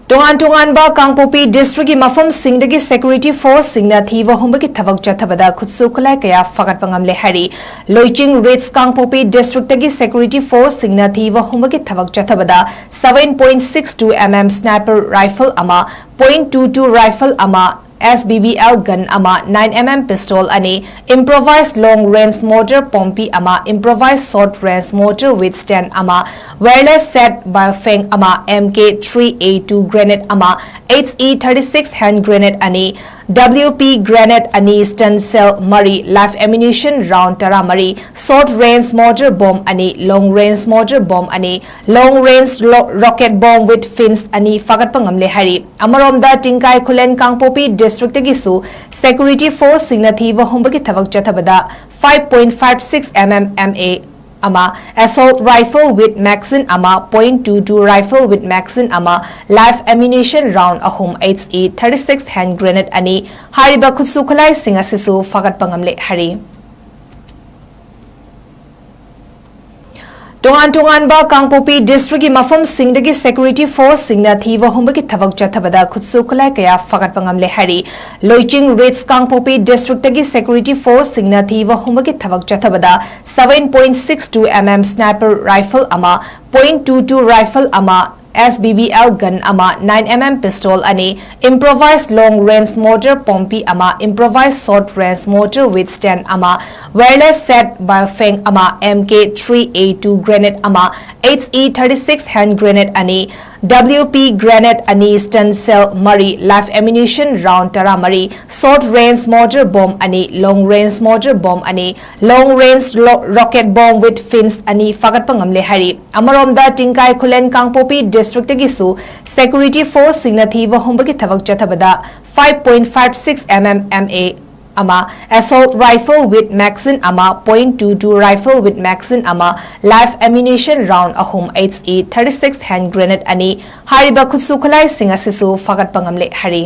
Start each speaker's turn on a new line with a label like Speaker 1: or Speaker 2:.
Speaker 1: ꯇꯣꯉꯥꯟ-ꯇꯣꯉꯥꯟꯕ ꯀꯥꯡꯄꯣꯛꯄꯤ ꯗꯤꯁꯇ꯭ꯔꯤꯛꯀꯤ ꯃꯐꯝꯁꯤꯡꯗꯒꯤ ꯁꯦꯀ꯭ꯌꯨꯔꯤꯇꯤ ꯐꯣꯔꯁꯁꯤꯡꯅ ꯊꯤꯕ ꯍꯨꯝꯕꯒꯤ ꯊꯕꯛ ꯆꯠꯊꯕꯗ ꯈꯨꯠꯁꯨ ꯈꯨꯠꯂꯥꯏ ꯀꯌꯥ ꯐꯒꯠꯄ ꯉꯝꯂꯦ ꯍꯥꯏꯔꯤ ꯂꯣꯏꯆꯤꯡ ꯔꯤꯠꯁ ꯀꯥꯡꯄꯣꯛꯄꯤ ꯗꯤꯁꯇ꯭ꯔꯤꯛꯇꯒꯤ ꯁꯦꯀ꯭ꯌꯨꯔꯤꯇꯤ ꯐꯣꯔꯁꯁꯤꯡꯅ ꯊꯤꯕ ꯍꯨꯝꯕꯒꯤ ꯊꯕꯛ ꯆꯠꯊꯕꯗ 7.62 mm स्नाइपर राइफल अमा 0.22 राइफल अमा 𝗧𝗛𝗑𝗏𝗔 गन अमा 9 mm पिस्तौल अनि improvised long range mortar pompi अमा improvised short range mortar with stand अमा wireless set biofeng अमा MK3A2 grenade अमा 𝗧𝗛𝗔𝗕𝗏 hand grenade अनि WP grenade अनि stun cell mari live ammunition round tara mari short range mortar bomb ani long range mortar bomb ani long range rocket bomb with fins ani fagat pangam le hari amarom da tingkai khulen kangpopi district gi su security force singna thiwa hombagi thabak chathabada 5.56 mm MA ama assault rifle with magazine ama 0.22 rifle with magazine ama live ammunition round ahum 𝗧𝗛𝗔𝗕𝗏 hand grenade ani hariba khutsu khulai singa sisu fagat pangamle hari ꯇꯣꯉꯥꯟ-ꯇꯣꯉꯥꯟꯕ ꯀꯥꯡꯄꯣꯛꯄꯤ ꯗꯤꯁꯇ꯭ꯔꯤꯛꯀꯤ ꯃꯐꯝꯁꯤꯡꯗꯒꯤ security ꯐꯣꯔꯁꯁꯤꯡꯅ ꯊꯤꯕ ꯍꯨꯝꯕꯒꯤ ꯊꯕꯛ ꯆꯠꯊꯕꯗ ꯈꯨꯠꯁꯨ ꯈꯨꯠꯂꯥꯏ ꯀꯌꯥ ꯐꯒꯠꯄ ꯉꯝꯂꯦ ꯍꯥꯏꯔꯤ ꯂꯣꯏꯆꯤꯡ reach Kangpokpi ꯗꯤꯁꯇ꯭ꯔꯤꯛꯇꯒꯤ security ꯐꯣꯔꯁꯁꯤꯡꯅ ꯊꯤꯕ ꯍꯨꯝꯕꯒꯤ ꯊꯕꯛ ꯆꯠꯊꯕꯗ 7.62 mm स्नाइपर राइफल अमा 0.22 राइफल अमा 𝗧𝗛𝗑𝗏𝗔 गन अमा 9 mm पिस्तौल अनि improvised long range mortar pompi अमा improvised short range mortar with stand अमा wireless set biofeng अमा MK3A2 grenade अमा 𝗧𝗛𝗔𝗕𝗏 hand grenade अनि WP grenade ani stun cell mari live ammunition round tara mari short range mortar bomb ani long range mortar bomb ani long range rocket bomb with fins ani fagat pangam le hari amarom da tingkai khulen kangpopi district gi su security force singna thiwa hombagi thabak chathabada 5.56 mm MA ama assault rifle with magazine ama 0.22 rifle with magazine ama live ammunition round ahum 𝗧𝗛𝗔𝗕𝗏 hand grenade ani hariba khutsu khulai singa sisu fagat pangamle hari